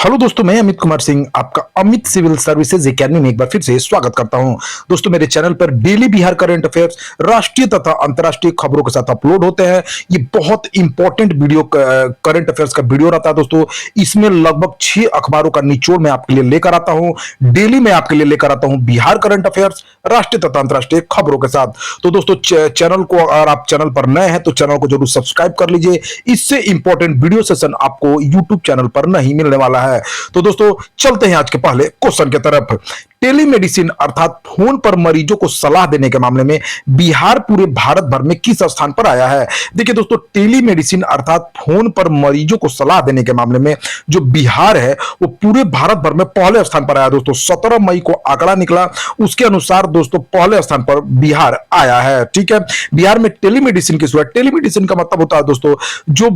Hello दोस्तों, मैं अमित कुमार सिंह आपका अमित सिविल सर्विसेज एकेडमी में एक बार फिर से स्वागत करता हूं। दोस्तों, मेरे चैनल पर डेली बिहार करंट अफेयर्स, राष्ट्रीय तथा अंतर्राष्ट्रीय खबरों के साथ अपलोड होते हैं। ये बहुत इंपॉर्टेंट वीडियो करंट अफेयर्स का वीडियो रहता है दोस्तों। इसमें लगभग 6 अखबारों का निचोड़ मैं आपके लिए लेकर आता हूं। डेली मैं आपके लिए लेकर आता हूं बिहार करंट अफेयर्स, राष्ट्रीय तथा अंतर्राष्ट्रीय खबरों के साथ। तो दोस्तों, चैनल को, अगर आप चैनल पर नए हैं तो चैनल को जरूर सब्सक्राइब कर लीजिए। इससे इंपॉर्टेंट वीडियो सेशन आपको यूट्यूब चैनल पर नहीं मिलने वाला है। तो दोस्तों, चलते हैं आज के पहले क्वेश्चन की तरफ। टेलीमेडिसिन अर्थात फोन पर मरीजों को सलाह देने के मामले में बिहार पूरे भारत भर में किस स्थान पर आया है? देखिए दोस्तों, टेलीमेडिसिन अर्थात फोन पर मरीजों को सलाह देने के मामले में जो बिहार है वो पूरे भारत भर में पहले स्थान पर आया दोस्तों। 17 मई को आंकड़ा निकला, उसके अनुसार दोस्तों पहले स्थान पर बिहार आया है। ठीक है, बिहार में टेलीमेडिसिन की शुरुआत, टेलीमेडिसिन का मतलब होता है दोस्तों जो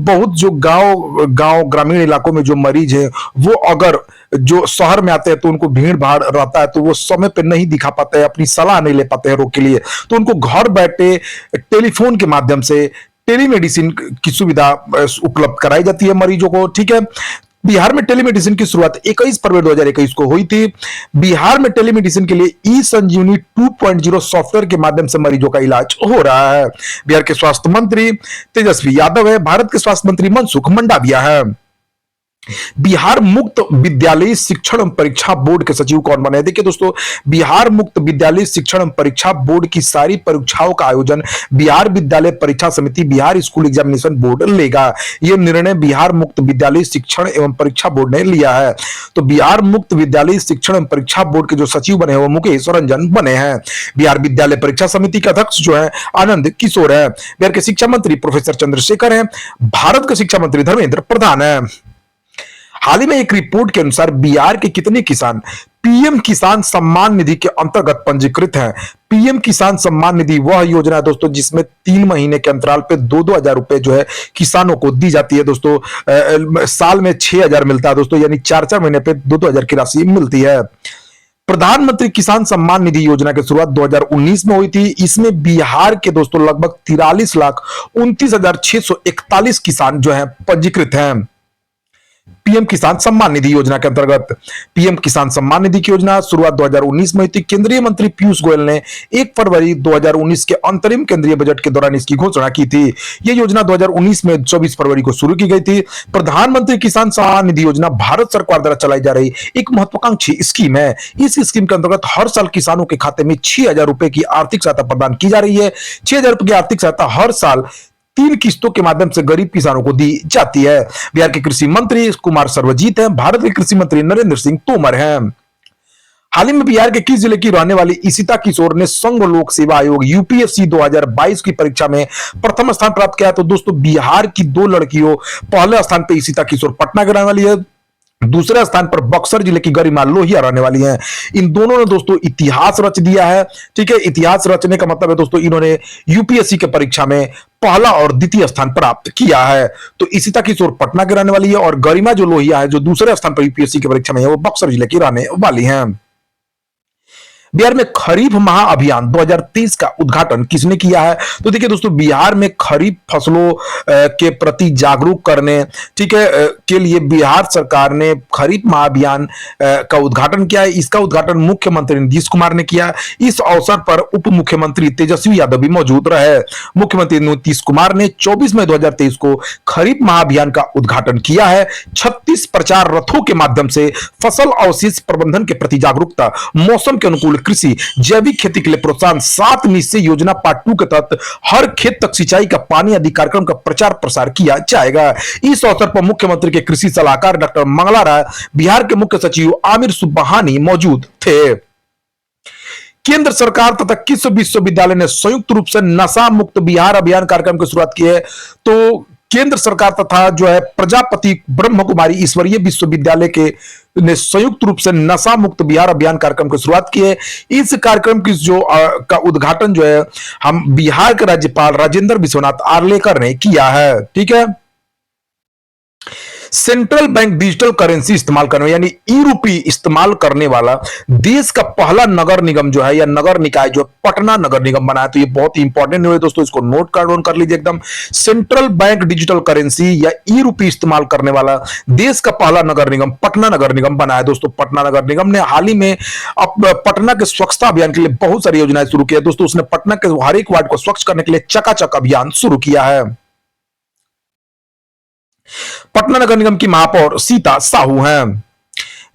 गांव ग्रामीण इलाकों में जो मरीज है वो अगर जो शहर में आते हैं तो उनको भीड़ भाड़ रहता है, तो वो समय पे नहीं दिखा पाते हैं, अपनी सलाह नहीं ले पाते हैं रोग के लिए, तो उनको घर बैठे टेलीफोन के माध्यम से टेलीमेडिसिन की सुविधा उपलब्ध कराई जाती है मरीजों को। ठीक है, बिहार में टेलीमेडिसिन की शुरुआत 21 फरवरी 2021 को हुई थी। बिहार में टेलीमेडिसिन के लिए ई संजीवनी 2.0 सॉफ्टवेयर के माध्यम से मरीजों का इलाज हो रहा है। बिहार के स्वास्थ्य मंत्री तेजस्वी यादव है, भारत के स्वास्थ्य मंत्री मनसुख मंडाविया है। बिहार मुक्त विद्यालय शिक्षण एवं परीक्षा बोर्ड के सचिव कौन बने? देखिए दोस्तों, बिहार मुक्त विद्यालय शिक्षण एवं परीक्षा बोर्ड की सारी परीक्षाओं का आयोजन बिहार विद्यालय परीक्षा समिति, बिहार स्कूल एग्जामिनेशन बोर्ड लेगा। यह निर्णय बिहार मुक्त विद्यालय शिक्षण एवं परीक्षा बोर्ड ने लिया है। तो बिहार मुक्त विद्यालय शिक्षण एवं परीक्षा बोर्ड के जो सचिव बने हैं वो मुकेश रंजन बने हैं। बिहार विद्यालय परीक्षा समिति के अध्यक्ष जो है आनंद किशोर है। बिहार के शिक्षा मंत्री प्रोफेसर चंद्रशेखर हैं। भारत के शिक्षा मंत्री धर्मेंद्र प्रधान है। हाल ही में एक रिपोर्ट के अनुसार बिहार के कितने किसान पीएम किसान सम्मान निधि के अंतर्गत पंजीकृत हैं? पीएम किसान सम्मान निधि वह योजना है दोस्तों जिसमें 3 महीने के अंतराल पे 2-2 हजार रुपए जो है किसानों को दी जाती है दोस्तों। साल में 6,000 मिलता है दोस्तों, यानी 4-4 महीने पे 2-2 हजार की राशि मिलती है। प्रधानमंत्री किसान सम्मान निधि योजना की शुरुआत 2019 में हुई थी। इसमें बिहार के दोस्तों लगभग 43,29,641 किसान जो है पंजीकृत हैं पीएम किसान सम्मान निधि योजना के अंतर्गत। पीएम किसान सम्मान निधि की योजना शुरुआत 2019 में हुई थी। केंद्रीय मंत्री पीयूष गोयल ने 1 फरवरी 2019 के अंतरिम केंद्रीय बजट के दौरान इसकी घोषणा की थी। यह योजना 2019 में 24 फरवरी को शुरू की गई थी। प्रधानमंत्री किसान सम्मान निधि योजना भारत सरकार द्वारा चलाई जा रही एक महत्वाकांक्षी स्कीम है। इस स्कीम के अंतर्गत हर साल किसानों के खाते में 6,000 रुपए की आर्थिक सहायता प्रदान की जा रही है। 6,000 रुपए की आर्थिक सहायता हर साल 3 किस्तों के माध्यम से गरीब किसानों को दी जाती है। बिहार के कृषि मंत्री कुमार सर्वजीत हैं। भारत के कृषि मंत्री नरेंद्र सिंह तोमर हैं। हाल ही में बिहार के किस जिले की रहने वाली इशिता किशोर ने संघ लोक सेवा आयोग यूपीएससी 2022 की परीक्षा में प्रथम स्थान प्राप्त किया? तो दोस्तों, बिहार की 2 लड़कियों, पहले स्थान पर इशिता किशोर पटना की रहने वाली है, दूसरे स्थान पर बक्सर जिले की गरिमा लोहिया रहने वाली हैं। इन दोनों ने दोस्तों इतिहास रच दिया है। ठीक है, इतिहास रचने का मतलब है दोस्तों इन्होंने यूपीएससी के परीक्षा में पहला और द्वितीय स्थान प्राप्त किया है। तो इशिता किशोर पटना की रहने वाली है और गरिमा जो लोहिया है जो दूसरे स्थान पर यूपीएससी की परीक्षा में है वो बक्सर जिले की रहने वाली है। बिहार में खरीफ महाअभियान 2023 का उद्घाटन किसने किया है? तो देखिए दोस्तों, बिहार में खरीफ फसलों के प्रति जागरूक करने, ठीक है, के लिए बिहार सरकार ने खरीफ महाअभियान का उद्घाटन किया है। इसका उद्घाटन मुख्यमंत्री नीतीश कुमार ने किया। इस अवसर पर उप मुख्यमंत्री तेजस्वी यादव भी मौजूद रहे। मुख्यमंत्री नीतीश कुमार ने 24 मई 2023 को खरीफ महाअभियान का उद्घाटन किया है। 36 प्रचार रथों के माध्यम से फसल अवशेष प्रबंधन के प्रति जागरूकता, मौसम के अनुकूल कृषि, जैविक खेती के लिए प्रोत्साहन, 7 निश्चय योजना पार्ट 2 के तहत हर खेत तक सिंचाई का पानी आदि कार्यक्रम का प्रचार प्रसार किया जाएगा। इस अवसर पर मुख्यमंत्री के कृषि सलाहकार डॉक्टर मंगला राय, बिहार के मुख्य सचिव आमिर सुबहानी मौजूद थे। केंद्र सरकार तथा किस विश्वविद्यालय ने संयुक्त रूप से नशा मुक्त बिहार अभियान कार्यक्रम की शुरुआत की है? तो केंद्र सरकार तथा जो है प्रजापति ब्रह्म कुमारी ईश्वरीय विश्वविद्यालय के ने संयुक्त रूप से नशा मुक्त बिहार अभियान कार्यक्रम की शुरुआत की है। इस कार्यक्रम की जो का उद्घाटन जो है हम बिहार के राज्यपाल राजेंद्र विश्वनाथ आर्लेकर ने किया है। ठीक है, सेंट्रल बैंक डिजिटल करेंसी इस्तेमाल करने यानी ई रूपी इस्तेमाल करने वाला देश का पहला नगर निगम जो है या नगर निकाय जो पटना नगर निगम बना है। तो ये बहुत ही इंपॉर्टेंट न्यूज़ है दोस्तों, इसको नोट डाउन कर लीजिए एकदम। सेंट्रल बैंक डिजिटल करेंसी या ई रूपी इस्तेमाल करने वाला देश का पहला नगर निगम पटना नगर निगम बना है दोस्तों। पटना नगर निगम ने हाल ही में पटना के स्वच्छता अभियान के लिए बहुत सारी योजनाएं शुरू की है दोस्तों। उसने पटना के हर एक वार्ड को स्वच्छ करने के लिए चकाचक अभियान शुरू किया है। पटना नगर निगम की महापौर सीता साहू हैं।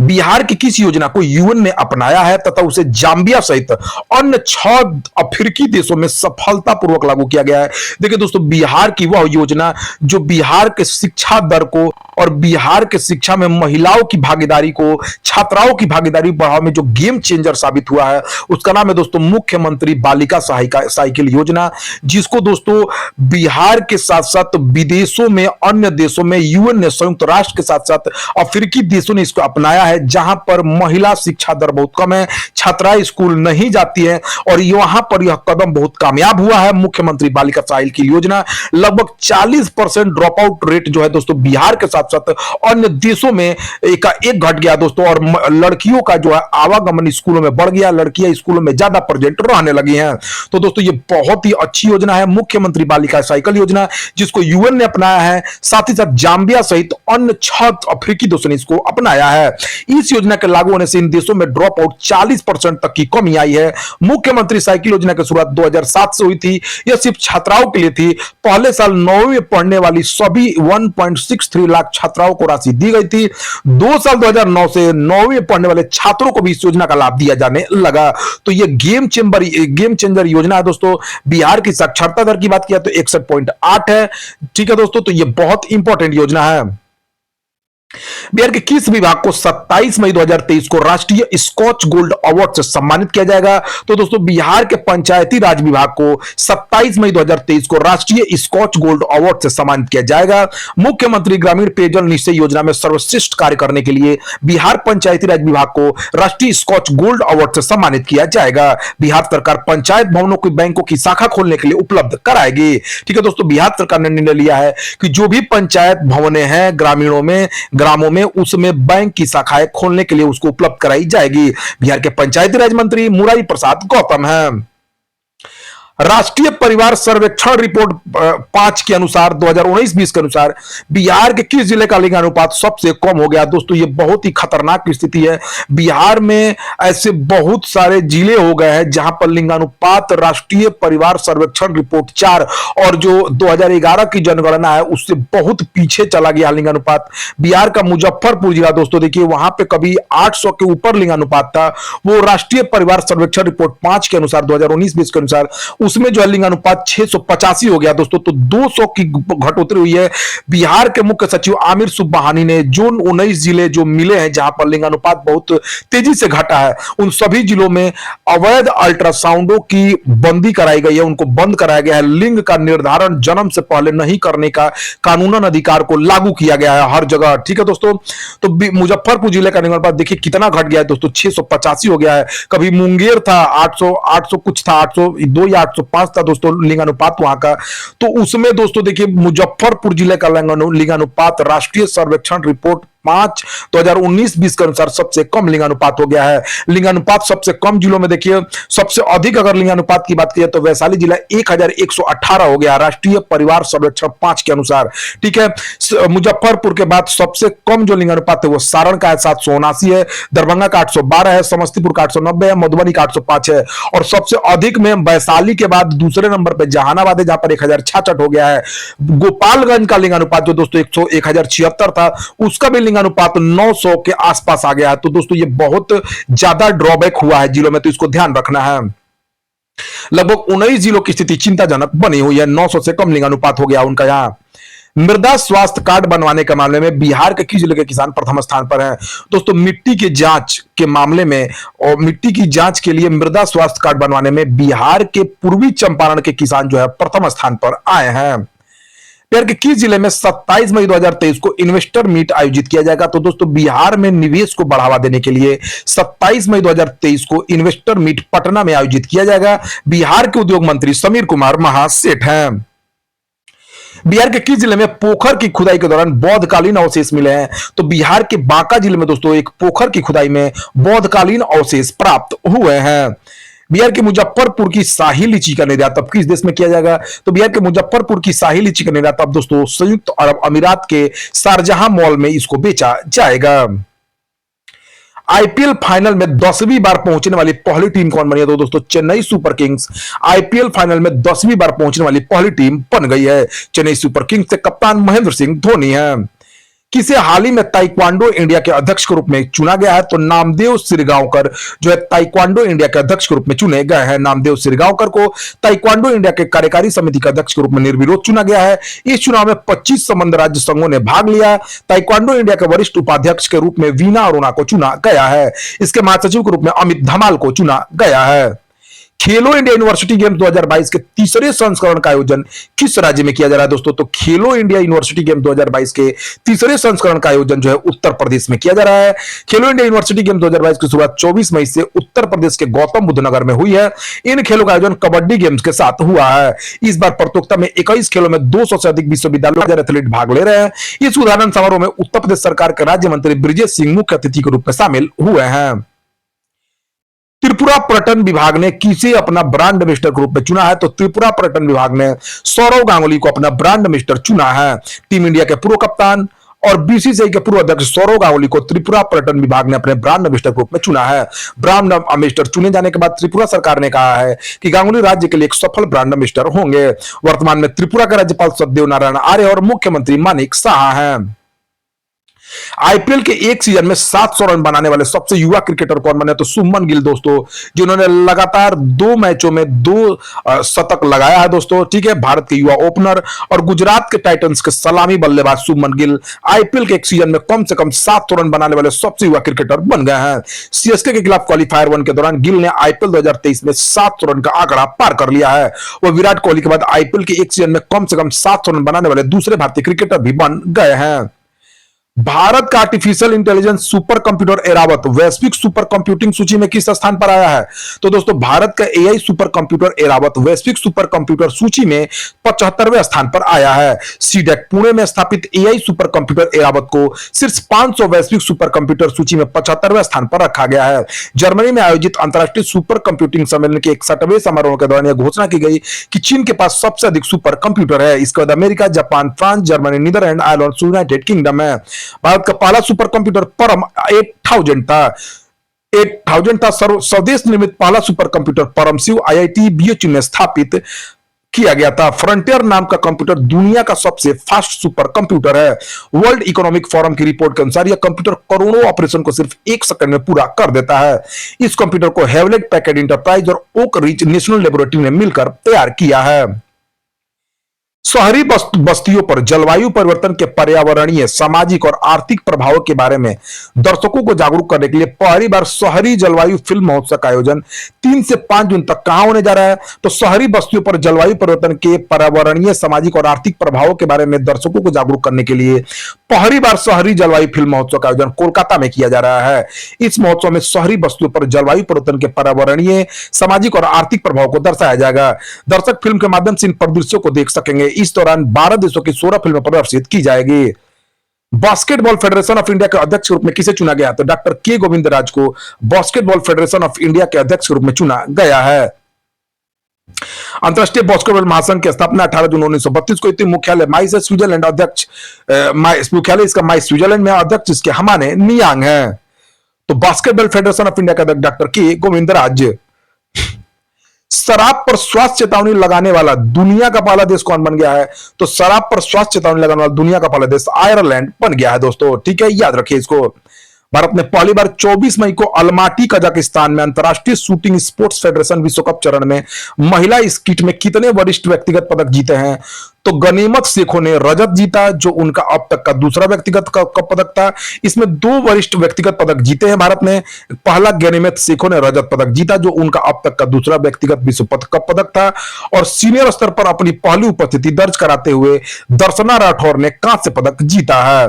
बिहार की किस योजना को यूएन ने अपनाया है तथा उसे जाम्बिया सहित अन्य 6 अफ्रीकी देशों में सफलतापूर्वक लागू किया गया है? देखिए दोस्तों, बिहार की वह योजना जो बिहार के शिक्षा दर को और बिहार के शिक्षा में महिलाओं की भागीदारी को, छात्राओं की भागीदारी बढ़ाने में जो गेम चेंजर साबित हुआ है, उसका नाम है दोस्तों मुख्यमंत्री बालिका सहायिका साइकिल योजना, जिसको दोस्तों बिहार के साथ साथ विदेशों में, अन्य देशों में यूएन ने, संयुक्त राष्ट्र के साथ साथ अफ्रीकी देशों ने इसको अपनाया है, जहां पर महिला शिक्षा दर बहुत कम है, छात्राएं स्कूल नहीं जाती हैं और वहां पर यह कदम बहुत कामयाब हुआ है। मुख्यमंत्री बालिका साइकिल योजना लगभग 40% ड्रॉप आउट रेट जो है दोस्तों बिहार के साथ साथ अन्य देशों में एक घट गया दोस्तों, और लड़कियों का जो है आवागमन स्कूलों में बढ़ गया, लड़कियां स्कूलों में ज्यादा प्रेजेंट रहने लगी हैं। तो दोस्तों ये बहुत ही अच्छी योजना है मुख्यमंत्री बालिका साइकिल योजना, जिसको यूएन ने अपनाया है, साथ ही साथ जाम्बिया सहित अन्य 6 अफ्रीकी देशों ने इसको अपनाया है। इस योजना के लागू होने से इन देशों में ड्रॉप आउट 40% तक की कमी आई है। मुख्यमंत्री साइकिल योजना की शुरुआत 2007 से हुई थी। यह सिर्फ छात्राओं के लिए थी। पहले साल 9वीं में पढ़ने वाली सभी 1.63 लाख छात्राओं को राशि दी गई थी। 2 साल 2009 से 9वीं में पढ़ने वाले छात्रों को भी इस योजना का लाभ दिया जाने लगा। तो यह गेम चेंजर योजना है दोस्तों। बिहार की साक्षरता दर की बात किया तो 61.8 है। ठीक है दोस्तों, तो यह बहुत इंपॉर्टेंट योजना है। बिहार के किस विभाग को 27 मई 2023 को राष्ट्रीय स्कॉच गोल्ड अवार्ड से सम्मानित किया जाएगा? तो दोस्तों बिहार के पंचायती राज विभाग को 27 मई 2023 को राष्ट्रीय स्कॉच गोल्ड अवार्ड से सम्मानित किया जाएगा। मुख्यमंत्री ग्रामीण पेयजल निश्चय योजना में सर्वश्रेष्ठ कार्य करने के लिए बिहार पंचायती राज विभाग को राष्ट्रीय स्कॉच गोल्ड अवार्ड से सम्मानित किया जाएगा। बिहार सरकार पंचायत भवनों की बैंकों की शाखा खोलने के लिए उपलब्ध कराएगी। ठीक है दोस्तों, बिहार सरकार ने निर्णय लिया है कि जो भी पंचायत भवनें हैं ग्रामों में उसमें बैंक की शाखाएं खोलने के लिए उसको उपलब्ध कराई जाएगी। बिहार के पंचायती राज मंत्री मुरारी प्रसाद गौतम हैं। राष्ट्रीय परिवार सर्वेक्षण रिपोर्ट 5 के अनुसार 2019-20 के अनुसार बिहार के किस जिले का लिंगानुपात सबसे कम हो गया? दोस्तों ये बहुत ही खतरनाक स्थिति है। बिहार में ऐसे बहुत सारे जिले हो गए हैं जहां पर लिंगानुपात राष्ट्रीय परिवार सर्वेक्षण रिपोर्ट 4 और जो 2011 की जनगणना है उससे बहुत पीछे चला गया लिंगानुपात। बिहार का मुजफ्फरपुर जिला दोस्तों देखिए, वहां पे कभी 800 के ऊपर लिंगानुपात था। वो राष्ट्रीय परिवार सर्वेक्षण रिपोर्ट 5 के अनुसार 2019-20 के अनुसार उसमें जो है लिंगानुपात 685 हो गया दोस्तों। तो 200 की घटोतरी हुई है। बिहार के मुख्य सचिव आमिर सुब्बाहानी ने जो 19 जिले जो मिले हैं जहां पर लिंगानुपात बहुत तेजी से घटा है, उन सभी जिलों में अवैध अल्ट्रासाउंडों की बंदी कराई गई है, उनको बंद कराया गया है। लिंग का निर्धारण जन्म से पहले नहीं करने का कानूनन अधिकार को लागू किया गया है हर जगह। ठीक है दोस्तों, तो मुजफ्फरपुर जिले का लिंगानुपात देखिए कितना घट गया है दोस्तों, 685 हो गया है। कभी मुंगेर था 800 कुछ था, 802 या 805 था दोस्तों लिंगानुपात वहां का। तो उसमें दोस्तों देखिए मुजफ्फरपुर जिले का लिंगानुपात राष्ट्रीय सर्वेक्षण रिपोर्ट 5 2019-20 के अनुसार सबसे कम लिंगानुपात हो गया है। लिंगानुपात सबसे कम जिलों में देखिए सबसे अधिक अगर लिंगानुपात की बात की तो वैशाली जिला 1118 हो गया राष्ट्रीय परिवार सर्वेक्षण 5 के अनुसार। ठीक है, मुजफ्फरपुर के बाद सबसे कम जो लिंगानुपात है वो सारण का है 779 है, दरभंगा का 812 है, समस्तीपुर का 890 है, मधुबनी का 805 है और सबसे अधिक में वैशाली के बाद दूसरे नंबर पर जहानाबाद है जहां पर 1066 हो गया है। गोपालगंज का लिंगानुपात जो दोस्तों 1076 था उसका भी लिंगानुपात 900 के आसपास आ गया है। तो दोस्तों ये बहुत ज्यादा ड्रॉबैक हुआ है जिलों में, तो इसको ध्यान रखना है। लगभग 19 जिलों की स्थिति चिंताजनक बनी हुई है, 900 से कम लिंगानुपात हो गया उनका। यहां मृदा स्वास्थ्य कार्ड बनवाने के मामले में बिहार के किस जिले के किसान प्रथम स्थान पर हैं? दोस्तों मिट्टी के जांच के मामले में और मिट्टी की जांच के लिए मृदा स्वास्थ्य कार्ड बनवाने में बिहार के पूर्वी चंपारण के किसान जो है प्रथम स्थान पर आए हैं। बिहार के किस जिले में 27 मई 2023 को इन्वेस्टर मीट आयोजित किया जाएगा? तो दोस्तों बिहार में निवेश को बढ़ावा देने के लिए 27 मई 2023 को इन्वेस्टर मीट पटना में आयोजित किया जाएगा। बिहार के उद्योग मंत्री समीर कुमार महासेठ हैं। बिहार के किस जिले में पोखर की खुदाई के दौरान बौद्धकालीन अवशेष मिले हैं? तो बिहार के बांका जिले में दोस्तों एक पोखर की खुदाई में बौद्धकालीन अवशेष प्राप्त हुए हैं। बिहार के मुजफ्फरपुर की शाही लीची का निर्यात अब किस देश में किया जाएगा? तो बिहार के मुजफ्फरपुर की शाही लीची का निर्यात अब दोस्तों संयुक्त अरब अमीरात के शारजहां मॉल में इसको बेचा जाएगा। आईपीएल फाइनल में 10वीं बार पहुंचने वाली पहली टीम कौन बनी है? तो दोस्तों Chennai super Kings IPL final में 10वीं बार पहुंचने वाली पहली टीम बन गई है। चेन्नई सुपर किंग्स के कप्तान महेंद्र सिंह धोनी है। किसे हाल ही में ताइक्वांडो इंडिया के अध्यक्ष के रूप में चुना गया है? तो नामदेव सिरगांवकर जो है ताइक्वांडो इंडिया के अध्यक्ष के रूप में चुने गए हैं। नामदेव सिरगांवकर को ताइक्वांडो इंडिया के कार्यकारी समिति के अध्यक्ष के रूप में निर्विरोध चुना गया है। इस चुनाव में 25 संबंध राज्य संघों ने भाग लिया। ताइक्वांडो इंडिया के वरिष्ठ उपाध्यक्ष के रूप में वीना अरोड़ा को चुना गया है। इसके महासचिव के रूप में अमित धमाल को चुना गया है। खेलो इंडिया यूनिवर्सिटी गेम्स 2022 के तीसरे संस्करण का आयोजन किस राज्य में किया जा रहा है दोस्तों? तो खेलो इंडिया यूनिवर्सिटी गेम्स 2022 के तीसरे संस्करण का आयोजन जो है उत्तर प्रदेश में किया जा रहा है। खेलो इंडिया यूनिवर्सिटी गेम्स 2022 की शुरुआत 24 मई से उत्तर प्रदेश के गौतम बुद्ध नगर में हुई है। इन खेलों का आयोजन कबड्डी गेम्स के साथ हुआ है। इस बार प्रतियोगिता में 21 खेलों में 200 से अधिक विश्वविद्यालयों के एथलीट भाग ले रहे हैं। इस उद्घाटन समारोह में उत्तर प्रदेश सरकार के राज्य मंत्री ब्रिजेश सिंह मुख्य अतिथि के रूप में शामिल हुए हैं। त्रिपुरा पर्यटन विभाग ने किसे अपना ब्रांड एम्बेसडर के रूप में चुना है? तो त्रिपुरा पर्यटन विभाग ने सौरव गांगुली को अपना ब्रांड एम्बेसडर चुना है। टीम इंडिया के पूर्व कप्तान और बीसीसीआई के पूर्व अध्यक्ष सौरव गांगुली को त्रिपुरा पर्यटन विभाग ने अपने ब्रांड एम्बेसडर के रूप में चुना है। ब्रांड एम्बेसडर चुने जाने के बाद त्रिपुरा सरकार ने कहा है कि गांगुली राज्य के लिए एक सफल ब्रांड एम्बेसडर होंगे। वर्तमान में त्रिपुरा के राज्यपाल सत्यदेव नारायण आर्य और मुख्यमंत्री मानिक साहा हैं। आईपीएल के एक सीजन में 700 रन बनाने वाले सबसे युवा क्रिकेटर कौन बने? तो शुभमन गिल दोस्तों, जिन्होंने लगातार 2 मैचों में 2 शतक लगाया है दोस्तों। ठीक है, भारत के युवा ओपनर और गुजरात के टाइटंस के सलामी बल्लेबाज शुभमन गिल आईपीएल के एक सीजन में कम से कम 700 रन बनाने वाले सबसे युवा क्रिकेटर बन गए हैं। सीएसके के खिलाफ क्वालिफायर 1 के दौरान गिल ने आईपीएल 2023 में 700 रन का आंकड़ा पार कर लिया है। वह विराट कोहली के बाद आईपीएल के एक सीजन में कम से कम 700 रन बनाने वाले दूसरे भारतीय क्रिकेटर भी बन गए हैं। भारत का artificial intelligence super computer Airavat वैश्विक सुपर कंप्यूटिंग सूची में किस स्थान पर आया है? तो दोस्तों भारत का एआई सुपर कंप्यूटर एरावत वैश्विक सुपर कंप्यूटर सूची में 75वें स्थान पर आया है। सीडेक पुणे में स्थापित एआई सुपर कंप्यूटर एरावत को शीर्ष 500 वैश्विक सुपर कंप्यूटर सूची में 75वें स्थान पर रखा गया है। जर्मनी में आयोजित अंतरराष्ट्रीय सुपर कंप्यूटिंग सम्मेलन के 61वें समारोह के दौरान यह घोषणा की गई कि चीन के पास सबसे अधिक सुपर कंप्यूटर है। इसके बाद America, Japan, France, Germany, Netherland, Ireland, United Kingdom है। भारत का पहला सुपर कंप्यूटर परम 8000 था। स्वदेश निर्मित पहला सुपर कंप्यूटर परम शिव आईआईटी बीएचयू में स्थापित किया गया था। फ्रंटियर नाम का कंप्यूटर दुनिया का सबसे फास्ट सुपर कंप्यूटर है। वर्ल्ड इकोनॉमिक फोरम की रिपोर्ट के अनुसार यह कंप्यूटर करोड़ों ऑपरेशन को सिर्फ 1 सेकंड में पूरा कर देता है। इस कंप्यूटर को हेवलेट पैकेड इंटरप्राइज और ओक रिच नेशनल लेबोरेटरी ने मिलकर तैयार किया है। शहरी बस्तियों पर जलवायु परिवर्तन के पर्यावरणीय, सामाजिक और आर्थिक प्रभावों के बारे में दर्शकों को जागरूक करने के लिए पहली बार शहरी जलवायु फिल्म महोत्सव का आयोजन 3 से 5 जून तक कहां होने जा रहा है? तो शहरी बस्तियों पर जलवायु परिवर्तन के पर्यावरणीय, सामाजिक और आर्थिक प्रभावों के बारे में दर्शकों को जागरूक करने के लिए पहली बार शहरी जलवायु फिल्म महोत्सव का आयोजन कोलकाता में किया जा रहा है। इस महोत्सव में शहरी बस्तियों पर जलवायु परिवर्तन के पर्यावरणीय, सामाजिक और आर्थिक प्रभाव को दर्शाया जाएगा। दर्शक फिल्म के माध्यम से इन परिदृश्यों को देख सकेंगे। इस दौरान 12 देशों की 16 फिल्में प्रदर्शित की जाएगी। बास्केटबॉल फेडरेशन ऑफ इंडिया के अध्यक्ष के रूप में किसे चुना गया? तो डॉक्टर के गोविंदराज को बास्केटबॉल फेडरेशन ऑफ इंडिया के अध्यक्ष के रूप में चुना गया है। अंतरराष्ट्रीय बास्केटबॉल महासंघ की स्थापना 18 जून 1932 को हुई थी। मुख्यालय माई से स्विट्जरलैंड अध्यक्ष मुख्यालय इसका माई स्विट्जरलैंड में, अध्यक्ष इसके हमाने नियांग है। तो बास्केटबॉल फेडरेशन ऑफ इंडिया के अध्यक्ष डॉक्टर के गोविंदराज। शराब पर स्वास्थ्य चेतावनी लगाने वाला दुनिया का पहला देश कौन बन गया है? तो शराब पर स्वास्थ्य चेतावनी लगाने वाला दुनिया का पहला देश आयरलैंड बन गया है दोस्तों। ठीक है, याद रखिए इसको। भारत ने पहली बार 24 मई को अलमाटी कजाकिस्तान में अंतरराष्ट्रीय शूटिंग स्पोर्ट्स फेडरेशन विश्व कप चरण में महिला स्कीट में कितने वरिष्ठ व्यक्तिगत पदक जीते हैं? तो गनीमत शेखों ने रजत जीता, जो उनका अब तक का दूसरा व्यक्तिगत पदक था। इसमें 2 वरिष्ठ व्यक्तिगत पदक जीते हैं भारत ने। पहला गनीमत शेखों ने रजत पदक जीता, जो उनका अब तक का दूसरा व्यक्तिगत विश्व कप पदक था। और सीनियर स्तर पर अपनी पहली उपस्थिति दर्ज कराते हुए दर्शना राठौर ने कांस्य पदक जीता है।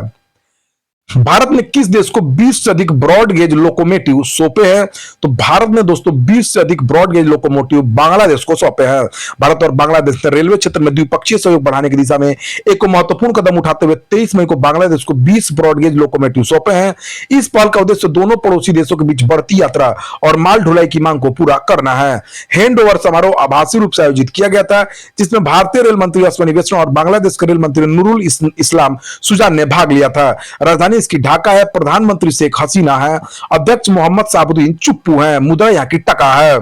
भारत ने किस देश को 20 से अधिक ब्रॉड गेज लोकोमोटिव सौंपे हैं? तो भारत ने दोस्तों 20 से अधिक ब्रॉड गेज लोकोमोटिव बांग्लादेश को सौंपे हैं। भारत और बांग्लादेश ने रेलवे क्षेत्र में द्विपक्षीय सहयोग बढ़ाने की दिशा में एक महत्वपूर्ण कदम उठाते हुए 23 मई को बांग्लादेश को 20 ब्रॉड गेज लोकोमोटिव सौंपे हैं। इस पहल का उद्देश्य दोनों पड़ोसी देशों के बीच बढ़ती यात्रा और माल ढुलाई की मांग को पूरा करना है। हैंड ओवर समारोह आभासी रूप से आयोजित किया गया था, जिसमें भारतीय रेल मंत्री अश्विनी वैष्णव और बांग्लादेश के रेल मंत्री नूरुल इस्लाम सुजान ने भाग लिया था। राजधानी इसकी ढाका है, प्रधानमंत्री शेख हसीना है, अध्यक्ष मोहम्मद साबुद्दीन चुप्पू है, मुद्रा यहाँ की टका है।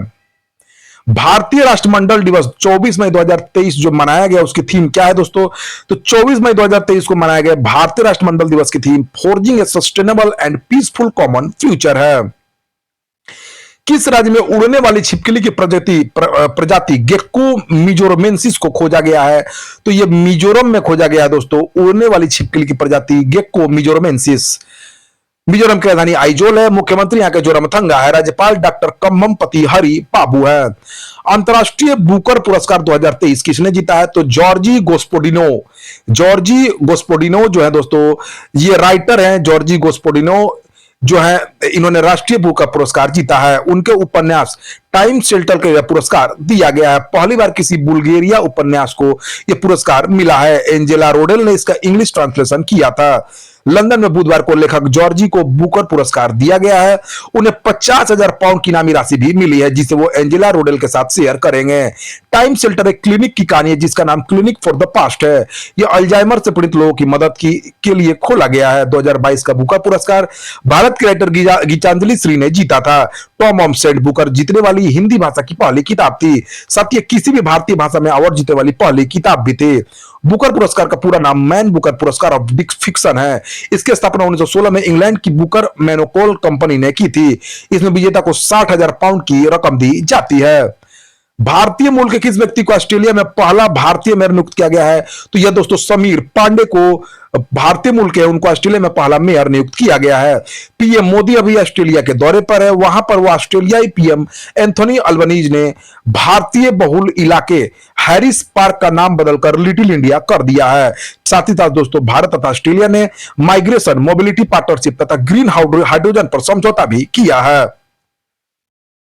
भारतीय राष्ट्रमंडल दिवस 24 मई 2023 जो मनाया गया उसकी थीम क्या है दोस्तों? तो 24 मई 2023 को मनाया गया भारतीय राष्ट्रमंडल दिवस की theme forging A sustainable and peaceful common future है। किस राज्य में उड़ने वाली छिपकली की प्रजाति गेक्को मिजोरमेंसिस को खोजा गया है? तो यह मिजोरम में खोजा गया है दोस्तों, उड़ने वाली छिपकली की प्रजाति गेक्को मिजोरमेंसिस। मिजोरम की राजधानी आइजोल है। मुख्यमंत्री यहाँ के जोरामथंगा है। राज्यपाल डॉक्टर कम्मपति हरि बाबू है। अंतरराष्ट्रीय बुकर पुरस्कार 2023 किसने जीता है? तो जॉर्जी गोस्पोडिनो। जॉर्जी गोस्पोडिनो जो है दोस्तों, ये राइटर हैं जॉर्जी गोस्पोडिनो जो है, इन्होंने राष्ट्रीय बुकर पुरस्कार जीता है। उनके उपन्यास टाइम शेल्टर के यह पुरस्कार दिया गया है। पहली बार किसी बुल्गारिया उपन्यास को यह पुरस्कार मिला है। एंजेला रोडेल ने इसका इंग्लिश ट्रांसलेशन किया था। लंदन में बुधवार को लेखक जॉर्जी को बुकर पुरस्कार दिया गया है। उन्हें 50,000 पाउंड की इनामी राशि भी मिली है, जिसे वो एंजेला रोडेल के साथ शेयर करेंगे। टाइम शेल्टर एक क्लिनिक की कहानी है जिसका नाम क्लिनिक फॉर द पास्ट है। यह अल्जाइमर से पीड़ित लोगों की मदद के लिए खोला गया है। 2022 का बुकर पुरस्कार भारत के राइटर गीतांजलि श्री ने जीता था। टॉम ऑमसेट बुकर जीतने वाली हिंदी भाषा की पहली किताब थी। साथ ही किसी भी भारतीय भाषा में अवार्ड जीतने वाली पहली किताब भी थी। बुकर पुरस्कार का पूरा नाम मैन बुकर पुरस्कार ऑफ फिक्शन है। इसकी स्थापना 1916 में इंग्लैंड की बुकर मैनोकोल कंपनी ने की थी। इसमें विजेता को 60,000 पाउंड की रकम दी जाती है। भारतीय मूल के किस व्यक्ति को ऑस्ट्रेलिया में पहला भारतीय मेयर नियुक्त किया गया है? तो यह दोस्तों समीर पांडे को, भारतीय मूल के, उनको ऑस्ट्रेलिया में पहला मेयर नियुक्त किया गया है। पीएम मोदी अभी ऑस्ट्रेलिया के दौरे पर है। वहां पर वो ऑस्ट्रेलियाई पीएम एंथोनी अल्बनीज ने भारतीय बहुल इलाके हैरिस पार्क का नाम बदलकर लिटिल इंडिया कर दिया है। साथ ही साथ दोस्तों भारत तथा ऑस्ट्रेलिया ने माइग्रेशन, मोबिलिटी पार्टनरशिप तथा ग्रीन हाइड्रोजन पर समझौता भी किया है।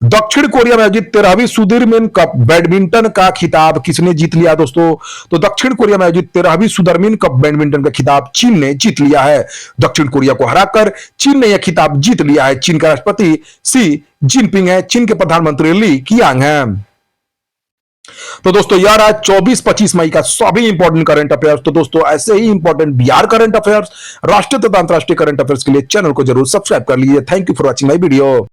दक्षिण कोरिया में आयोजित 13वीं सुदर्मिन कप बैडमिंटन का खिताब किसने जीत लिया दोस्तों? तो दक्षिण कोरिया में आयोजित 13वीं सुदर्मिन कप बैडमिंटन का खिताब चीन ने जीत लिया है। दक्षिण कोरिया को हराकर चीन ने यह खिताब जीत लिया है। चीन का राष्ट्रपति शी जिनपिंग है। चीन के प्रधानमंत्री ली कियांग हैं। तो दोस्तों यार आज 24-25 मई का सभी इंपॉर्टेंट करंट अफेयर्स। तो दोस्तों ऐसे ही इंपॉर्टेंट बिहार करंट अफेयर्स, राष्ट्रीय तथा अंतरराष्ट्रीय करंट अफेयर्स के लिए चैनल को जरूर सब्सक्राइब कर लीजिए। Thank you for watching my video.